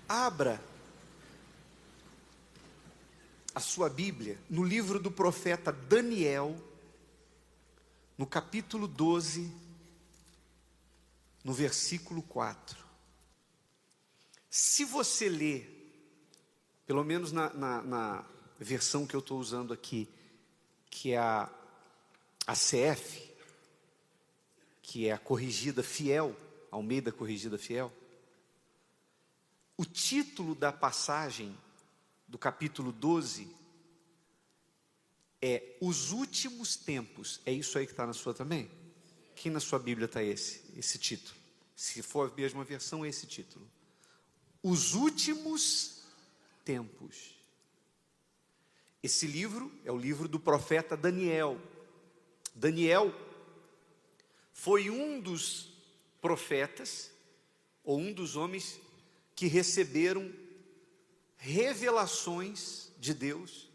Abra a sua Bíblia no livro do profeta Daniel, no capítulo 12, no versículo 4. Se você ler, pelo menos na versão que eu estou usando aqui, que é a CF, que é a corrigida fiel, Almeida corrigida fiel, o título da passagem do capítulo 12 é Os Últimos Tempos. É isso aí que está na sua também? Quem na sua Bíblia está esse título? Se for a mesma versão, é esse título. Os Últimos Tempos. Esse livro é o livro do profeta Daniel. Daniel foi um dos profetas, ou um dos homens que receberam revelações de Deus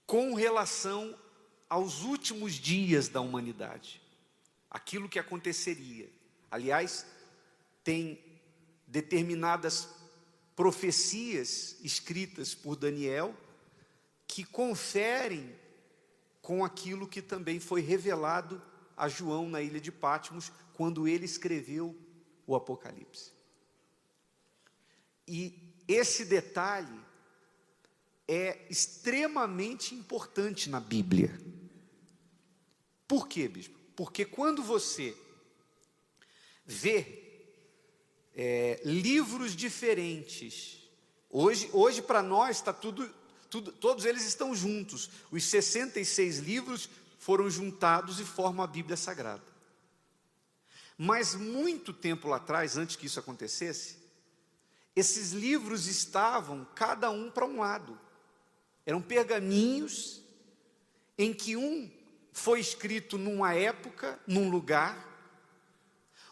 com relação aos últimos dias da humanidade, aquilo que aconteceria. Aliás, tem determinadas profecias escritas por Daniel que conferem com aquilo que também foi revelado a João na ilha de Patmos, quando ele escreveu o Apocalipse. E esse detalhe é extremamente importante na Bíblia. Por quê, bispo? Porque quando você vê livros diferentes, hoje para nós está todos eles estão juntos. Os 66 livros foram juntados e formam a Bíblia Sagrada. Mas muito tempo lá atrás, antes que isso acontecesse, esses livros estavam cada um para um lado. Eram pergaminhos em que um foi escrito numa época, num lugar,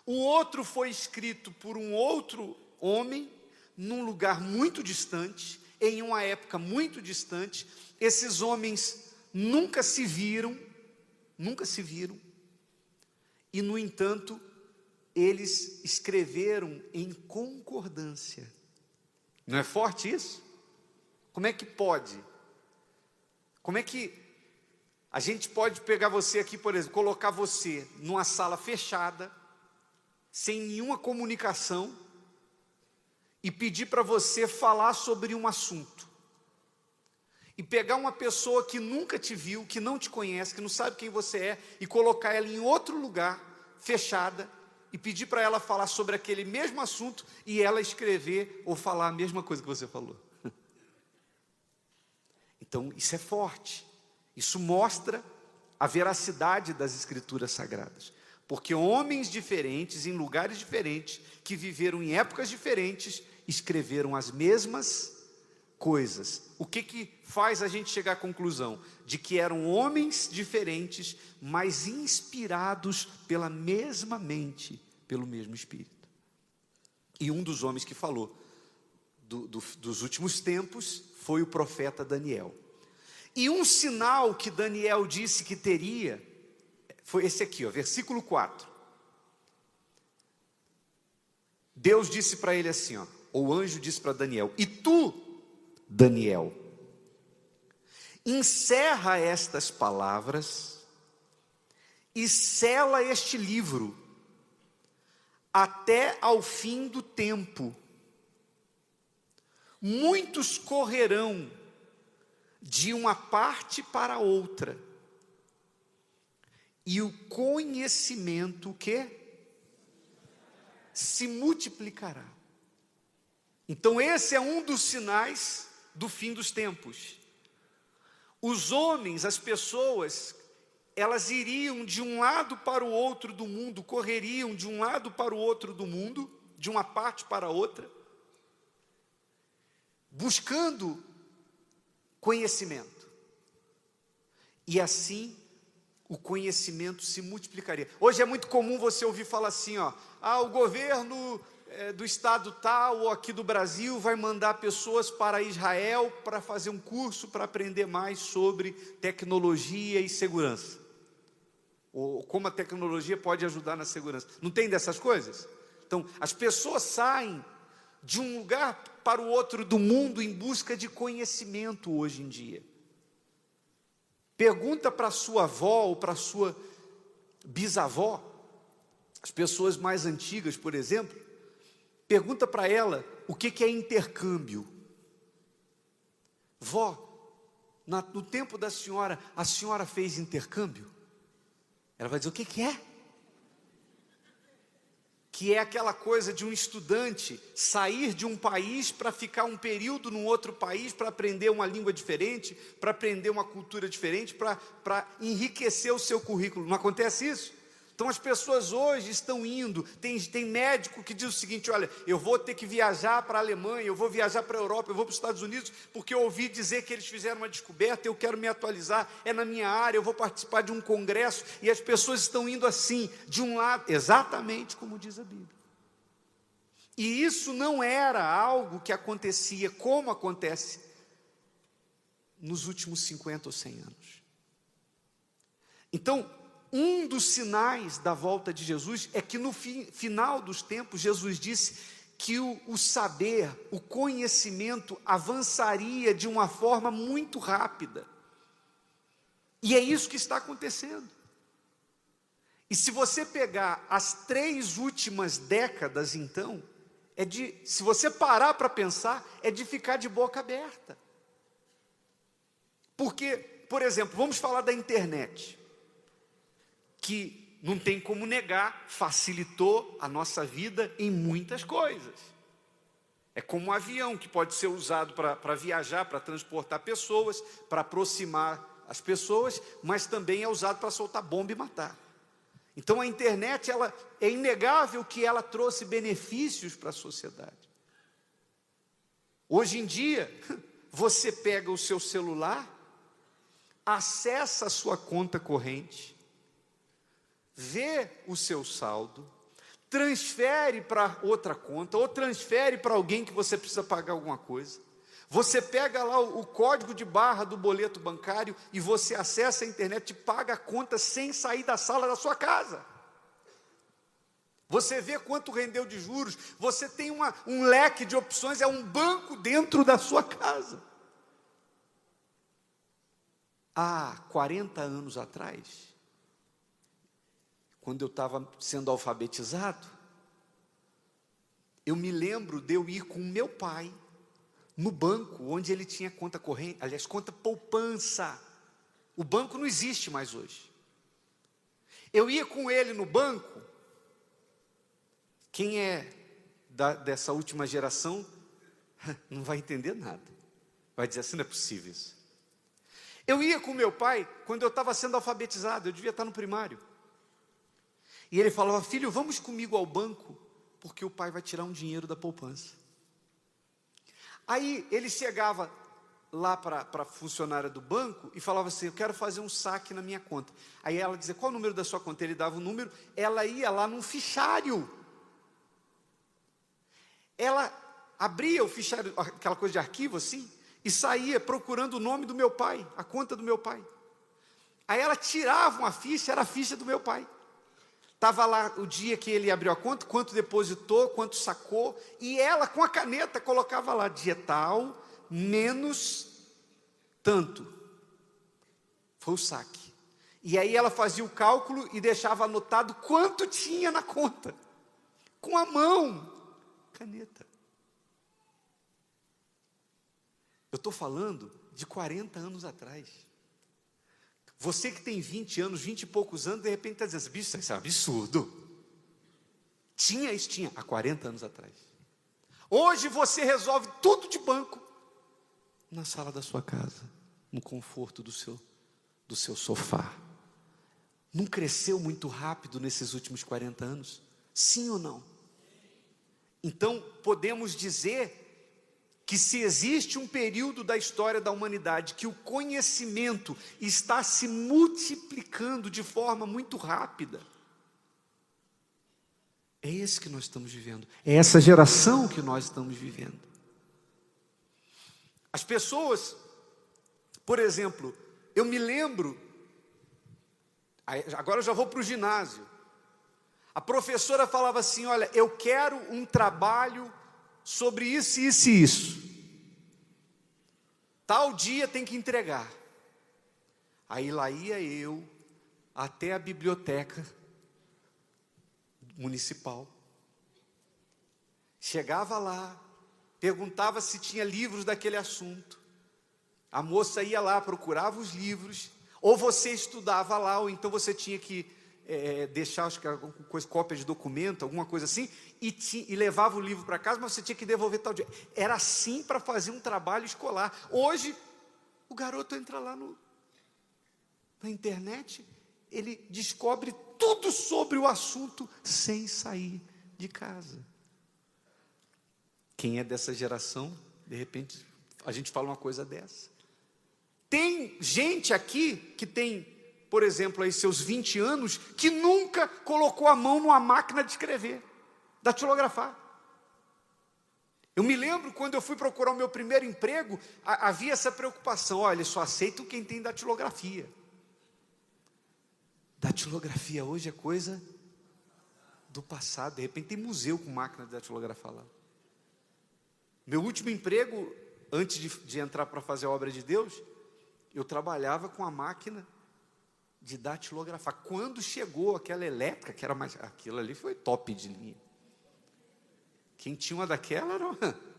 o outro foi escrito por um outro homem, num lugar muito distante, em uma época muito distante. Esses homens nunca se viram, e no entanto, eles escreveram em concordância. Não é forte isso? Como é que pode? Como é que a gente pode pegar você aqui, por exemplo, colocar você numa sala fechada, sem nenhuma comunicação, e pedir para você falar sobre um assunto, e pegar uma pessoa que nunca te viu, que não te conhece, que não sabe quem você é, e colocar ela em outro lugar, fechada, e pedir para ela falar sobre aquele mesmo assunto, e ela escrever ou falar a mesma coisa que você falou. Então, isso é forte. Isso mostra a veracidade das Escrituras Sagradas. Porque homens diferentes, em lugares diferentes, que viveram em épocas diferentes, escreveram as mesmas coisas. O que faz a gente chegar à conclusão? De que eram homens diferentes, mas inspirados pela mesma mente, pelo mesmo Espírito. E um dos homens que falou dos últimos tempos foi o profeta Daniel. E um sinal que Daniel disse que teria foi esse aqui, versículo 4. Deus disse para ele assim, ou o anjo disse para Daniel: e tu, Daniel, encerra estas palavras e sela este livro até ao fim do tempo. Muitos correrão de uma parte para outra, e o conhecimento, o quê? Se multiplicará. Então esse é um dos sinais do fim dos tempos. Os homens, as pessoas, elas iriam de um lado para o outro do mundo, correriam de um lado para o outro do mundo, de uma parte para outra, buscando conhecimento. E assim o conhecimento se multiplicaria. Hoje é muito comum você ouvir falar assim, o governo do estado tal ou aqui do Brasil vai mandar pessoas para Israel para fazer um curso para aprender mais sobre tecnologia e segurança. Ou como a tecnologia pode ajudar na segurança. Não tem dessas coisas? Então, as pessoas saem de um lugar para o outro do mundo em busca de conhecimento hoje em dia. Pergunta para sua avó ou para sua bisavó, as pessoas mais antigas, por exemplo, pergunta para ela o que é intercâmbio. Vó, no tempo da senhora, a senhora fez intercâmbio? Ela vai dizer, o que é? Que é aquela coisa de um estudante sair de um país para ficar um período num outro país, para aprender uma língua diferente, para aprender uma cultura diferente, para enriquecer o seu currículo. Não acontece isso? Então as pessoas hoje estão indo, tem médico que diz o seguinte, olha, eu vou ter que viajar para a Alemanha, eu vou viajar para a Europa, eu vou para os Estados Unidos, porque eu ouvi dizer que eles fizeram uma descoberta, eu quero me atualizar, é na minha área, eu vou participar de um congresso, e as pessoas estão indo assim, de um lado, exatamente como diz a Bíblia. E isso não era algo que acontecia como acontece nos últimos 50 ou 100 anos. Então, um dos sinais da volta de Jesus é que no final dos tempos, Jesus disse que o saber, o conhecimento avançaria de uma forma muito rápida. E é isso que está acontecendo. E se você pegar as 3 últimas décadas, então, se você parar para pensar, é de ficar de boca aberta. Porque, por exemplo, vamos falar da internet, que não tem como negar, facilitou a nossa vida em muitas coisas. É como um avião que pode ser usado para viajar, para transportar pessoas, para aproximar as pessoas, mas também é usado para soltar bomba e matar. Então a internet, é inegável que ela trouxe benefícios para a sociedade. Hoje em dia, você pega o seu celular, acessa a sua conta corrente, vê o seu saldo, transfere para outra conta, ou transfere para alguém que você precisa pagar alguma coisa. Você pega lá o código de barra do boleto bancário e você acessa a internet e paga a conta sem sair da sala da sua casa. Você vê quanto rendeu de juros, você tem um leque de opções, é um banco dentro da sua casa. Há 40 anos atrás, quando eu estava sendo alfabetizado, eu me lembro de eu ir com o meu pai no banco, onde ele tinha conta corrente, aliás, conta poupança. O banco não existe mais hoje. Eu ia com ele no banco. Quem é dessa última geração não vai entender nada. Vai dizer assim, não é possível isso. Eu ia com meu pai quando eu estava sendo alfabetizado, eu devia estar no primário. E ele falava, filho, vamos comigo ao banco, porque o pai vai tirar um dinheiro da poupança. Aí ele chegava lá para a funcionária do banco e falava assim, eu quero fazer um saque na minha conta. Aí ela dizia, qual o número da sua conta? Ele dava o número, ela ia lá num fichário. Ela abria o fichário, aquela coisa de arquivo assim, e saía procurando o nome do meu pai, a conta do meu pai. Aí ela tirava uma ficha, era a ficha do meu pai. Estava lá o dia que ele abriu a conta, quanto depositou, quanto sacou, e ela com a caneta colocava lá, dia tal, menos tanto. Foi o saque. E aí ela fazia o cálculo e deixava anotado quanto tinha na conta. Com a mão. Caneta. Eu estou falando de 40 anos atrás. Você que tem 20 anos, 20 e poucos anos, de repente está dizendo, bicho, isso é um absurdo. Tinha isso, tinha, há 40 anos atrás. Hoje você resolve tudo de banco, na sala da sua casa, no conforto do seu sofá. Não cresceu muito rápido nesses últimos 40 anos? Sim ou não? Então, podemos dizer que se existe um período da história da humanidade que o conhecimento está se multiplicando de forma muito rápida, é esse que nós estamos vivendo, é essa geração que nós estamos vivendo. As pessoas, por exemplo, eu me lembro, agora eu já vou para o ginásio, a professora falava assim, olha, eu quero um trabalho sobre isso, isso e isso. Tal dia tem que entregar. Aí lá ia eu até a biblioteca municipal. Chegava lá, perguntava se tinha livros daquele assunto. A moça ia lá, procurava os livros, ou você estudava lá, ou então você tinha que deixar, acho que alguma coisa, cópia de documento, alguma coisa assim, e levava o livro para casa, mas você tinha que devolver tal dia. Era assim para fazer um trabalho escolar. Hoje, o garoto entra lá na internet, ele descobre tudo sobre o assunto sem sair de casa. Quem é dessa geração, de repente, a gente fala uma coisa dessa. Tem gente aqui que tem, por exemplo, aí seus 20 anos, que nunca colocou a mão numa máquina de escrever, datilografar. Eu me lembro quando eu fui procurar o meu primeiro emprego, havia essa preocupação, olha, só aceito quem tem datilografia. Datilografia hoje é coisa do passado, de repente tem museu com máquina de datilografar lá. Meu último emprego, antes de entrar para fazer a obra de Deus, eu trabalhava com a máquina de datilografar. Quando chegou aquela elétrica, que era mais... Aquilo ali foi top de linha. Quem tinha uma daquela era...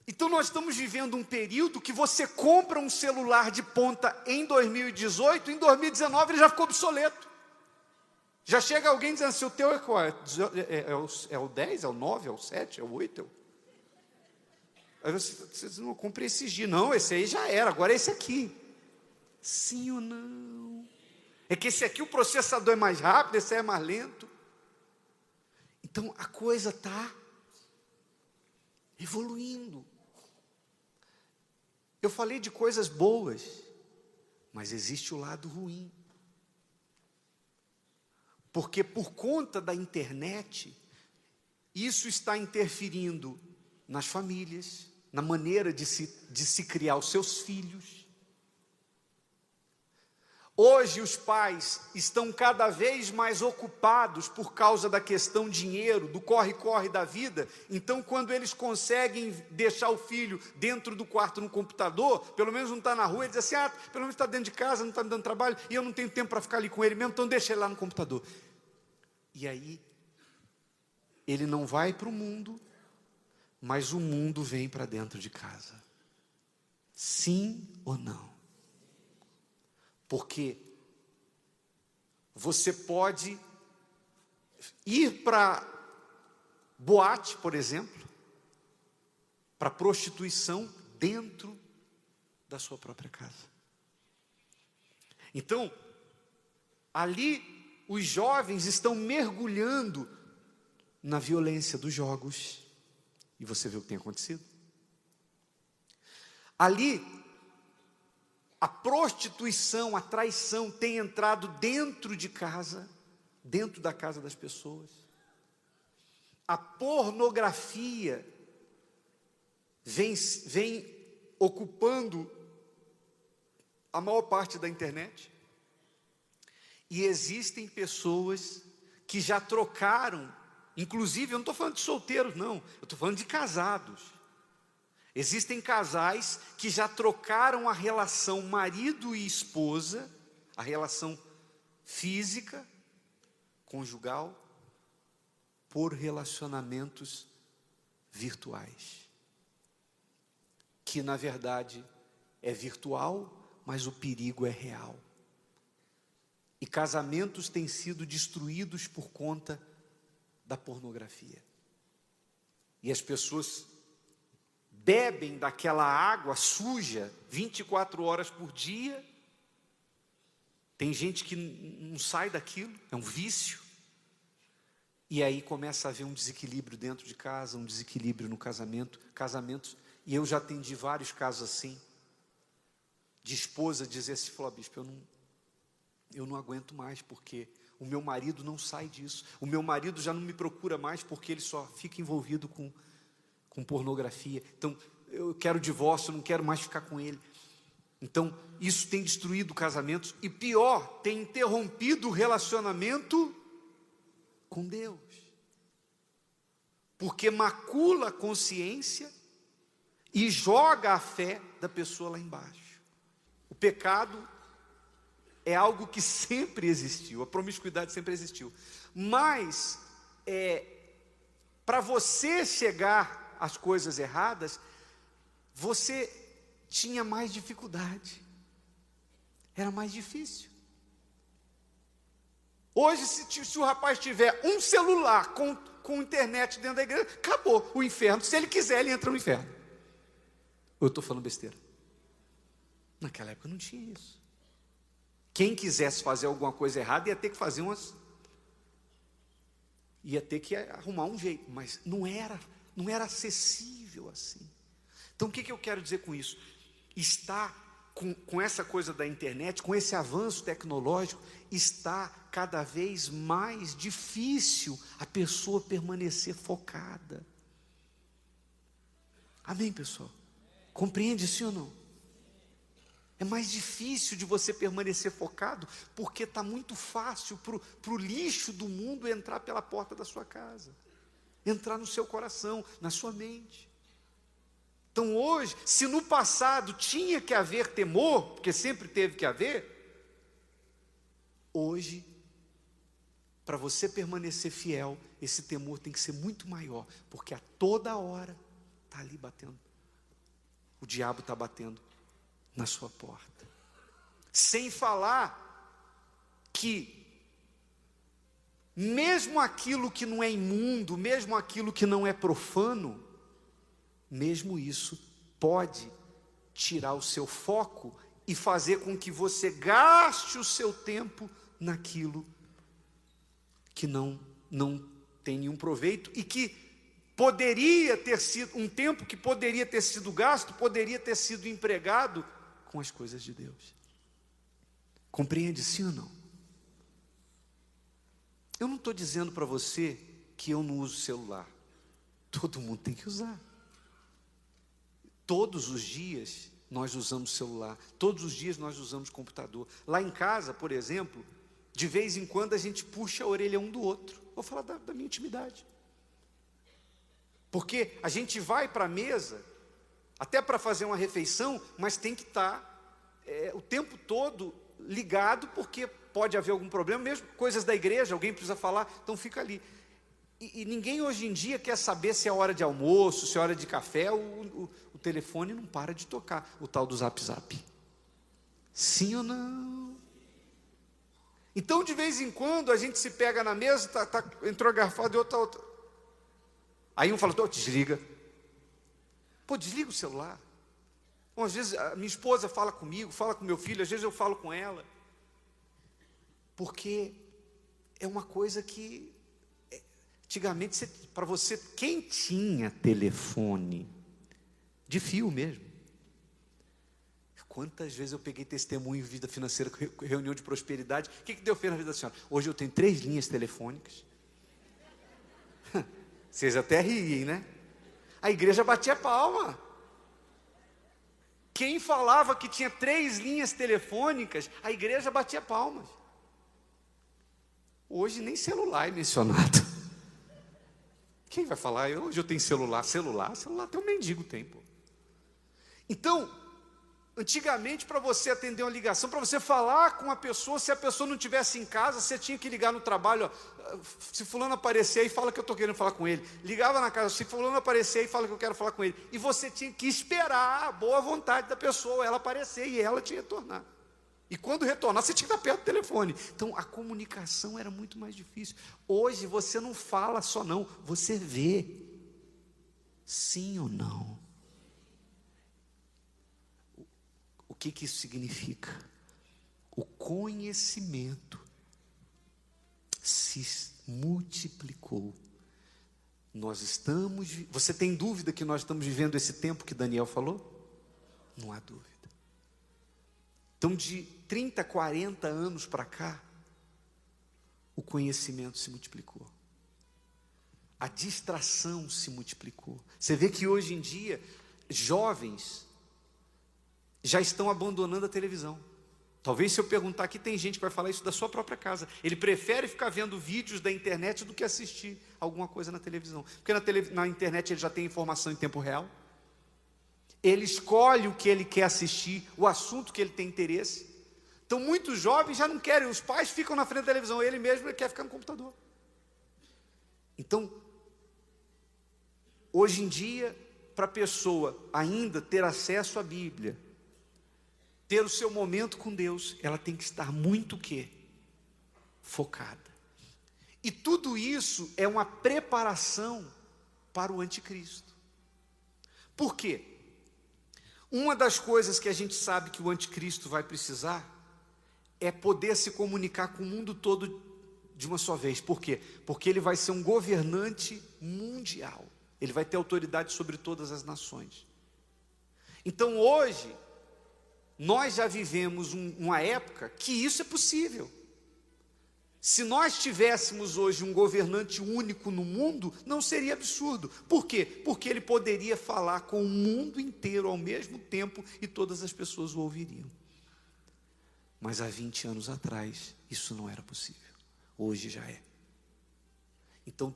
Então nós estamos vivendo um período que você compra um celular de ponta em 2018, em 2019 ele já ficou obsoleto. Já chega alguém dizendo assim, o teu é qual? É o 10, é o 9, é o 7, é o 8? Aí vocês não comprei esses dias. Não, esse aí já era, agora é esse aqui. Sim ou não? É que esse aqui o processador é mais rápido, esse aí é mais lento. Então a coisa está evoluindo. Eu falei de coisas boas, mas existe o lado ruim. Porque por conta da internet, isso está interferindo nas famílias, na maneira de se criar os seus filhos. Hoje os pais estão cada vez mais ocupados por causa da questão dinheiro, do corre-corre da vida. Então, quando eles conseguem deixar o filho dentro do quarto no computador, pelo menos não está na rua, ele diz assim, pelo menos está dentro de casa, não está me dando trabalho, e eu não tenho tempo para ficar ali com ele mesmo, então deixa ele lá no computador. E aí, ele não vai para o mundo, mas o mundo vem para dentro de casa. Sim ou não? Porque você pode ir para boate, por exemplo, para prostituição dentro da sua própria casa. Então, ali os jovens estão mergulhando na violência dos jogos. E você vê o que tem acontecido? Ali, a prostituição, a traição tem entrado dentro de casa, dentro da casa das pessoas. A pornografia vem ocupando a maior parte da internet. E existem pessoas que já trocaram, inclusive eu não estou falando de solteiros não, eu estou falando de casados. Existem casais que já trocaram a relação marido e esposa, a relação física, conjugal, por relacionamentos virtuais. Que na verdade é virtual, mas o perigo é real. E casamentos têm sido destruídos por conta da pornografia. E as pessoas bebem daquela água suja 24 horas por dia. Tem gente que não sai daquilo, é um vício. E aí começa a haver um desequilíbrio dentro de casa, um desequilíbrio no casamentos. E eu já atendi vários casos assim, de esposa dizer assim, falou, bispo, eu não aguento mais, porque o meu marido não sai disso. O meu marido já não me procura mais, porque ele só fica envolvido com pornografia. Então, eu quero divórcio, não quero mais ficar com ele. Então, isso tem destruído casamentos. E pior, tem interrompido o relacionamento com Deus. porque macula a consciência e joga a fé da pessoa lá embaixo. O pecado é algo que sempre existiu, a promiscuidade sempre existiu. Mas, para você chegar às coisas erradas, você tinha mais dificuldade. Era mais difícil. Hoje, se o rapaz tiver um celular com internet dentro da igreja, acabou o inferno. Se ele quiser, ele entra no inferno. Eu estou falando besteira. Naquela época não tinha isso. Quem quisesse fazer alguma coisa errada ia ter que fazer ia ter que arrumar um jeito, mas não era acessível assim. Então o que eu quero dizer com isso? Está com essa coisa da internet, com esse avanço tecnológico, está cada vez mais difícil a pessoa permanecer focada. Amém, pessoal? Compreende sim ou não? É mais difícil de você permanecer focado, porque está muito fácil para o lixo do mundo entrar pela porta da sua casa, entrar no seu coração, na sua mente. Então hoje, se no passado tinha que haver temor, porque sempre teve que haver, hoje, para você permanecer fiel, esse temor tem que ser muito maior, porque a toda hora está ali batendo, o diabo está batendo na sua porta. Sem falar que mesmo aquilo que não é imundo, mesmo aquilo que não é profano, mesmo isso pode tirar o seu foco e fazer com que você gaste o seu tempo naquilo que não tem nenhum proveito e que poderia ter sido um tempo que poderia ter sido gasto, poderia ter sido empregado com as coisas de Deus. Compreende sim ou não? Eu não estou dizendo para você que eu não uso celular. Todo mundo tem que usar. Todos os dias nós usamos celular, todos os dias nós usamos computador. Lá em casa, por exemplo, de vez em quando a gente puxa a orelha um do outro. Vou falar da minha intimidade. Porque a gente vai para a mesa, até para fazer uma refeição, mas tem que estar o tempo todo ligado, porque pode haver algum problema, mesmo coisas da igreja, alguém precisa falar, então fica ali. E ninguém hoje em dia quer saber se é hora de almoço, se é hora de café, o telefone não para de tocar, o tal do Zap Zap. Sim ou não? Então, de vez em quando, a gente se pega na mesa, entrou a garfada e outra. Aí um fala, desliga. Pô, desliga o celular. Bom, às vezes a minha esposa fala comigo, fala com meu filho, às vezes eu falo com ela. Porque é uma coisa que, antigamente, para você, quem tinha telefone, de fio mesmo. Quantas vezes eu peguei testemunho em vida financeira, reunião de prosperidade, o que Deus fez na vida da senhora? Hoje eu tenho 3 linhas telefônicas. Vocês até riem, né? A igreja batia palma. Quem falava que tinha 3 linhas telefônicas, a igreja batia palmas. Hoje nem celular é mencionado. Quem vai falar? Hoje eu tenho celular até um mendigo tem, pô. Então, antigamente, para você atender uma ligação, para você falar com a pessoa, se a pessoa não estivesse em casa, você tinha que ligar no trabalho, se fulano aparecer aí, fala que eu estou querendo falar com ele. Ligava na casa, se fulano aparecer aí, fala que eu quero falar com ele. E você tinha que esperar a boa vontade da pessoa, ela aparecer e ela te retornar. E quando retornar, você tinha que estar perto do telefone. Então, a comunicação era muito mais difícil. Hoje, você não fala só não, você vê. Sim ou não? O que isso significa? O conhecimento se multiplicou. Você tem dúvida que nós estamos vivendo esse tempo que Daniel falou? Não há dúvida. Então, de 30, 40 anos para cá, o conhecimento se multiplicou. A distração se multiplicou. Você vê que hoje em dia, jovens já estão abandonando a televisão. Talvez se eu perguntar aqui, tem gente que vai falar isso da sua própria casa. Ele prefere ficar vendo vídeos da internet do que assistir alguma coisa na televisão. Porque na internet ele já tem informação em tempo real. Ele escolhe o que ele quer assistir, o assunto que ele tem interesse. Então muitos jovens já não querem, os pais ficam na frente da televisão, ele mesmo quer ficar no computador. Então, hoje em dia, para a pessoa ainda ter acesso à Bíblia, ter o seu momento com Deus, ela tem que estar muito o quê? Focada. E tudo isso é uma preparação para o anticristo. Por quê? Uma das coisas que a gente sabe que o anticristo vai precisar é poder se comunicar com o mundo todo de uma só vez. Por quê? Porque ele vai ser um governante mundial. Ele vai ter autoridade sobre todas as nações. Então hoje, nós já vivemos uma época que isso é possível. Se nós tivéssemos hoje um governante único no mundo, não seria absurdo. Por quê? Porque ele poderia falar com o mundo inteiro ao mesmo tempo e todas as pessoas o ouviriam. Mas há 20 anos atrás, isso não era possível. Hoje já é. Então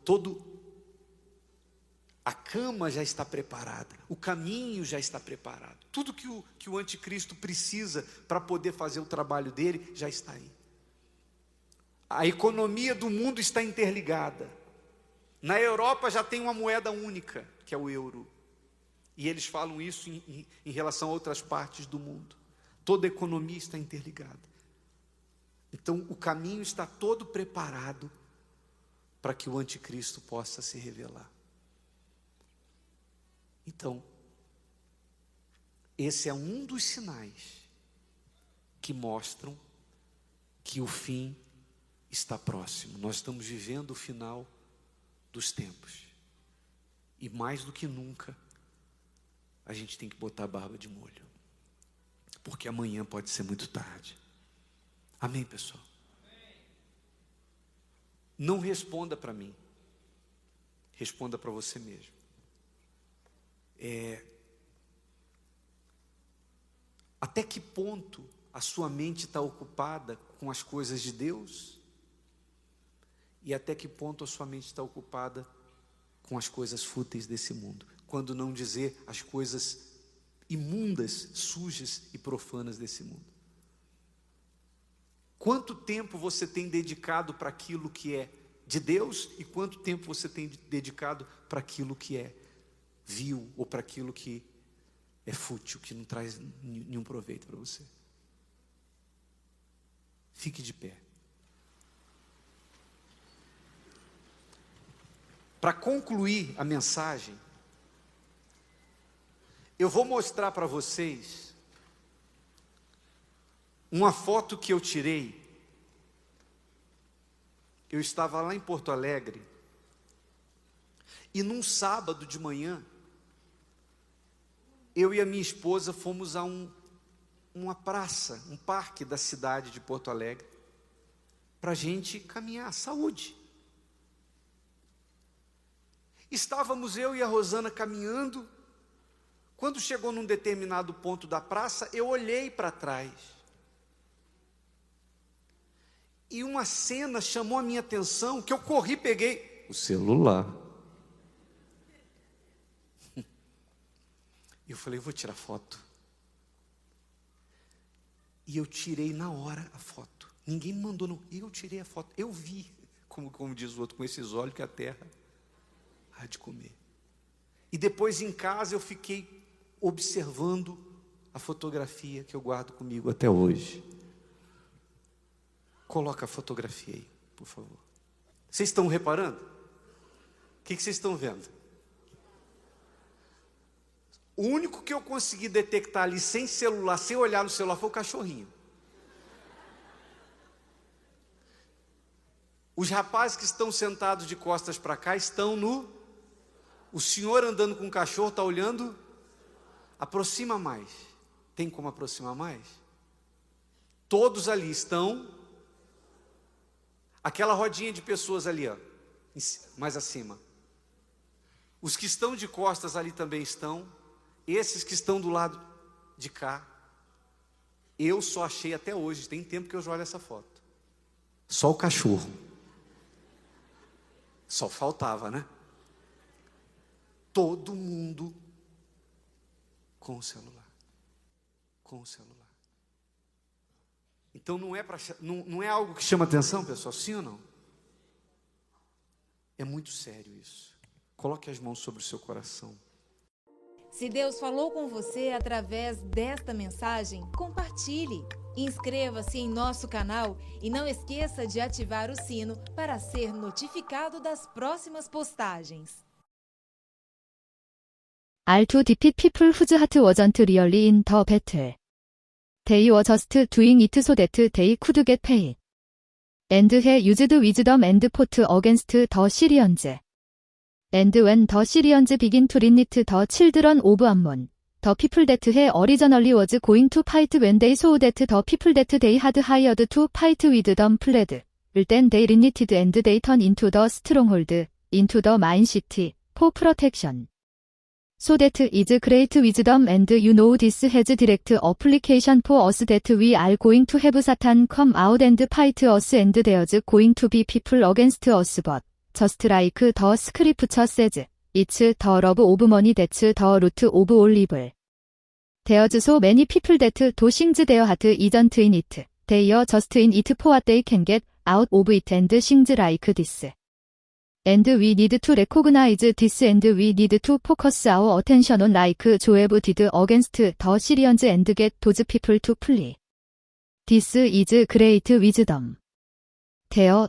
a cama já está preparada, o caminho já está preparado. Tudo que o anticristo precisa para poder fazer o trabalho dele, já está aí. A economia do mundo está interligada. Na Europa já tem uma moeda única, que é o euro. E eles falam isso em relação a outras partes do mundo. Toda a economia está interligada. Então o caminho está todo preparado para que o anticristo possa se revelar. Então, esse é um dos sinais que mostram que o fim está próximo. Nós estamos vivendo o final dos tempos. E mais do que nunca, a gente tem que botar a barba de molho. Porque amanhã pode ser muito tarde. Amém, pessoal? Não responda para mim. Responda para você mesmo. Até que ponto a sua mente está ocupada com as coisas de Deus? E até que ponto a sua mente está ocupada com as coisas fúteis desse mundo? Quando não dizer as coisas imundas, sujas e profanas desse mundo. Quanto tempo você tem dedicado para aquilo que é de Deus e quanto tempo você tem dedicado para aquilo que é vil ou para aquilo que é fútil, que não traz nenhum proveito para você? Fique de pé. Para concluir a mensagem, eu vou mostrar para vocês uma foto que eu tirei. Eu estava lá em Porto Alegre e num sábado de manhã, eu e a minha esposa fomos a uma praça, um parque da cidade de Porto Alegre, para a gente caminhar, saúde. Estávamos eu e a Rosana caminhando, quando chegou num determinado ponto da praça, eu olhei para trás. E uma cena chamou a minha atenção, que eu corri e peguei o celular. E eu falei, eu vou tirar foto. E eu tirei na hora a foto. Ninguém me mandou, não. E eu tirei a foto. Eu vi, como diz o outro, com esses olhos que a terra há de comer. E depois em casa eu fiquei observando a fotografia que eu guardo comigo até hoje. Coloca a fotografia aí, por favor. Vocês estão reparando? O que vocês estão vendo? O único que eu consegui detectar ali sem celular, sem olhar no celular, foi o cachorrinho. Os rapazes que estão sentados de costas para cá estão no... O senhor andando com o cachorro está olhando? Aproxima mais. Tem como aproximar mais? Todos ali estão... Aquela rodinha de pessoas ali, ó, mais acima. Os que estão de costas ali também estão. Esses que estão do lado de cá. Eu só achei até hoje, tem tempo que eu já olho essa foto. Só o cachorro. Só faltava, né? Todo mundo com o celular. Com o celular. Então não é algo que chama atenção, pessoal, sim ou não? É muito sério isso. Coloque as mãos sobre o seu coração. Se Deus falou com você através desta mensagem, compartilhe. Inscreva-se em nosso canal e não esqueça de ativar o sino para ser notificado das próximas postagens. R2 defeat people whose heart wasn't really in the battle. They were just doing it so that they could get paid. And he used wisdom and fought against the Syrians. And when the Syrians began to remit the children of Ammon, the people that he originally was going to fight when they saw that the people that they had hired to fight with them fled, then they remitted and they turned into the stronghold, into the main city, for protection. So that is great wisdom and you know this has direct application for us that we are going to have Satan come out and fight us and there's going to be people against us but just like the scripture says, it's the love of money that's the root of all evil. There's so many people that do things their heart isn't in it. They are just in it for what they can get out of it and things like this. And we need to recognize this and we need to focus our attention on like Joab did against the Syrians and get those people to flee. This is great wisdom. There